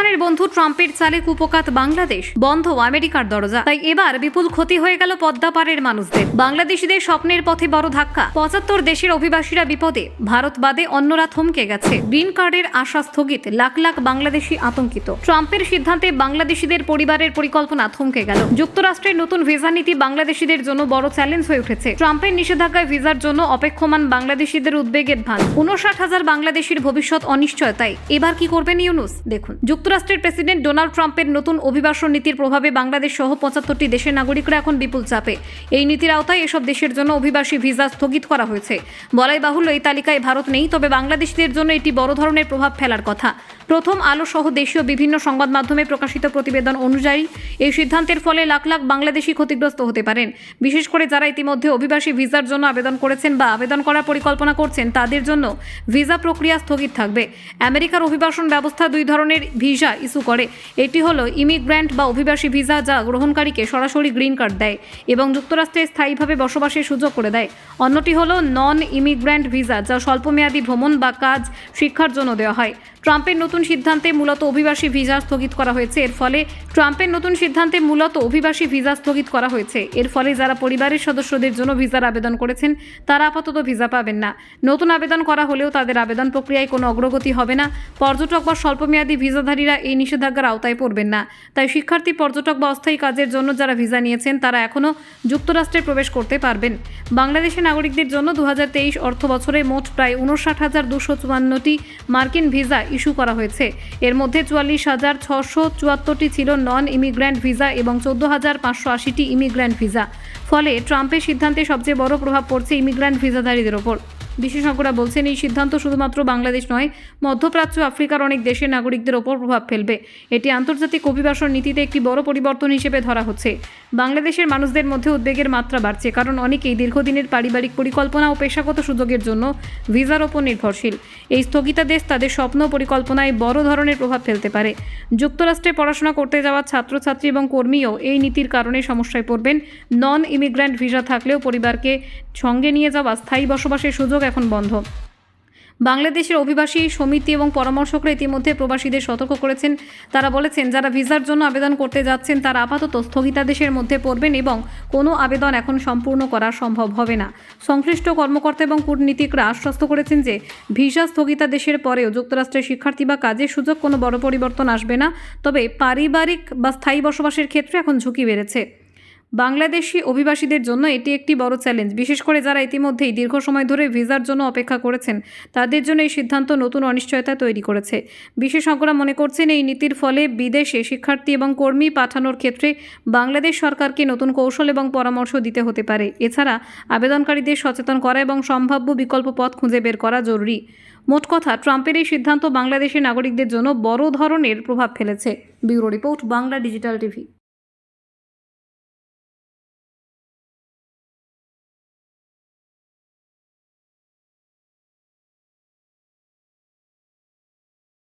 পাকিস্তানের বন্ধু ট্রাম্পের চালে কুপোকাত বাংলাদেশ, বন্ধ আমেরিকার দরজা। তাই এবার বিপুল ক্ষতি হয়ে গেল পদ্মা পারের মানুষদের। বাংলাদেশিদের স্বপ্নের পথে বড় ধাক্কা। ৭৫ দেশের অভিবাসীরা বিপদে, ভারত বাদে অন্যরা থমকে গেছে। গ্রিন কার্ডের আশা স্থগিত, লাখ লাখ বাংলাদেশি আতঙ্কিত। ট্রাম্পের সিদ্ধান্তে বাংলাদেশিদের পরিবারের পরিকল্পনা থমকে গেল। যুক্তরাষ্ট্রের নতুন ভিসা নীতি বাংলাদেশিদের জন্য বড় চ্যালেঞ্জ হয়ে উঠেছে। ট্রাম্পের নিষেধাজ্ঞায় ভিসার জন্য অপেক্ষমান বাংলাদেশিদের উদ্বেগের ভান। ৫৯,০০০ বাংলাদেশির ভবিষ্যৎ অনিশ্চয়তায়। এবার কি করবেন ইউনুস? দেখুন, যুক্তরাষ্ট্রের প্রেসিডেন্ট ডোনাল্ড ট্রাম্পের নতুন অভিবাসন নীতির প্রভাবে বাংলাদেশ সহ ৭৫টি দেশের নাগরিকরা এখন বিপুল চাপে। এই নীতির আওতায় এসব দেশের জন্য অভিবাসী ভিসা স্থগিত করা হয়েছে। বলাই বাহুল্য, এই তালিকায় ভারত নেই, তবে বাংলাদেশিদের জন্য এটি বড় ধরনের প্রভাব ফেলার কথা। প্রথম আলো সহ দেশীয় বিভিন্ন সংবাদ মাধ্যমে প্রকাশিত প্রতিবেদন অনুযায়ী এই সিদ্ধান্তের ফলে লাখ লাখ বাংলাদেশি ক্ষতিগ্রস্ত হতে পারেন। বিশেষ করে যারা ইতিমধ্যে অভিবাসী ভিসার জন্য আবেদন করেছেন বা আবেদন করার পরিকল্পনা করছেন, তাদের জন্য ভিসা প্রক্রিয়া স্থগিত থাকবে। আমেরিকার অভিবাসন ব্যবস্থা দুই ধরনের ভিসা ইস্যু করে। এটি হলো ইমিগ্র্যান্ট বা অভিবাসী ভিসা, যা গ্রহণকারীকে সরাসরি গ্রিন কার্ড দেয় এবং যুক্তরাষ্ট্রে স্থায়ীভাবে বসবাসের সুযোগ করে দেয়। অন্যটি হলো নন ইমিগ্র্যান্ট ভিসা, যা স্বল্পমেয়াদী ভ্রমণ বা কাজ, শিক্ষার জন্য দেওয়া হয়। ট্রাম্পের নতুন সিদ্ধান্তে মূলত অভিবাসী ভিসা স্থগিত করা হয়েছে। এর ফলে যারা পরিবারের সদস্যদের জন্য ভিসার আবেদন করেছেন, তারা আপাতত ভিসা পাবেন না। নতুন আবেদন করা হলেও তাদের আবেদন প্রক্রিয়ায় কোনো অগ্রগতি হবে না। পর্যটক বা স্বল্পমেয়াদী ভিসাধারীরা এই নিষেধাজ্ঞার আওতায় পড়বেন না। তাই শিক্ষার্থী, পর্যটক বা অস্থায়ী কাজের জন্য যারা ভিসা নিয়েছেন, তারা এখনও যুক্তরাষ্ট্রে প্রবেশ করতে পারবেন। বাংলাদেশের নাগরিকদের জন্য ২০২৩ অর্থ বছরে মোট প্রায় ৫৯,২৫৪টি মার্কিন ভিসা ইস্যু করা হয়েছে। এর মধ্যে ৪৪,৬৭৪টি ছিল নন ইমিগ্র্যান্ট ভিসা এবং ১৪,৫৮০টি ইমিগ্র্যান্ট ভিসা। ফলে ট্রাম্পের সিদ্ধান্তে সবচেয়ে বড় প্রভাব পড়ছে ইমিগ্র্যান্ট ভিসাধারীদের ওপর। বিশেষজ্ঞরা বলছেন, এই সিদ্ধান্ত শুধুমাত্র বাংলাদেশ নয়, মধ্যপ্রাচ্য, আফ্রিকার অনেক দেশের নাগরিকদের ওপর প্রভাব ফেলবে। এটি আন্তর্জাতিক অভিবাসন নীতিতে একটি বড় পরিবর্তন হিসেবে ধরা হচ্ছে। বাংলাদেশের মানুষদের মধ্যে উদ্বেগের মাত্রা বাড়ছে, কারণ অনেকেই দীর্ঘদিনের পারিবারিক পরিকল্পনা ও পেশাগত সুযোগের জন্য ভিসার ওপর নির্ভরশীল। এই স্থগিতাদেশ তাদের স্বপ্ন পরিকল্পনায় বড় ধরনের প্রভাব ফেলতে পারে। যুক্তরাষ্ট্রে পড়াশোনা করতে যাওয়া ছাত্রছাত্রী এবং কর্মীও এই নীতির কারণে সমস্যায় পড়বেন। নন ইমিগ্র্যান্ট ভিসা থাকলেও পরিবারকে সঙ্গে নিয়ে যাওয়া স্থায়ী বসবাসের সুযোগ এখন বন্ধ। বাংলাদেশের অভিবাসী সমিতি এবং পরামর্শকরা ইতিমধ্যে প্রবাসীদের সতর্ক করেছেন। তারা বলেছেন, যারা ভিসার জন্য আবেদন করতে যাচ্ছেন, তারা আপাতত স্থগিতাদেশের মধ্যে পড়বেন এবং কোনো আবেদন এখন সম্পূর্ণ করা সম্ভব হবে না। সংশ্লিষ্ট কর্মকর্তা এবং কূটনীতিকরা আশ্বস্ত করেছেন যে ভিসা স্থগিতাদেশের পরেও যুক্তরাষ্ট্রের শিক্ষার্থী বা কাজের সুযোগ কোনো বড় পরিবর্তন আসবে না। তবে পারিবারিক বা স্থায়ী বসবাসের ক্ষেত্রে এখন ঝুঁকি বেড়েছে। বাংলাদেশি অভিবাসীদের জন্য এটি একটি বড় চ্যালেঞ্জ। বিশেষ করে যারা ইতিমধ্যেই দীর্ঘ সময় ধরে ভিসার জন্য অপেক্ষা করেছেন, তাদের জন্য এই সিদ্ধান্ত নতুন অনিশ্চয়তা তৈরি করেছে। বিশেষজ্ঞরা মনে করছেন, এই নীতির ফলে বিদেশে শিক্ষার্থী এবং কর্মী পাঠানোর ক্ষেত্রে বাংলাদেশ সরকারকে নতুন কৌশল এবং পরামর্শ দিতে হতে পারে। এছাড়া আবেদনকারীদের সচেতন করা এবং সম্ভাব্য বিকল্প পথ খুঁজে বের করা জরুরি। মোট কথা, ট্রাম্পের এই সিদ্ধান্ত বাংলাদেশের নাগরিকদের জন্য বড় ধরনের প্রভাব ফেলেছে। Bureau report, Bangla digital TV.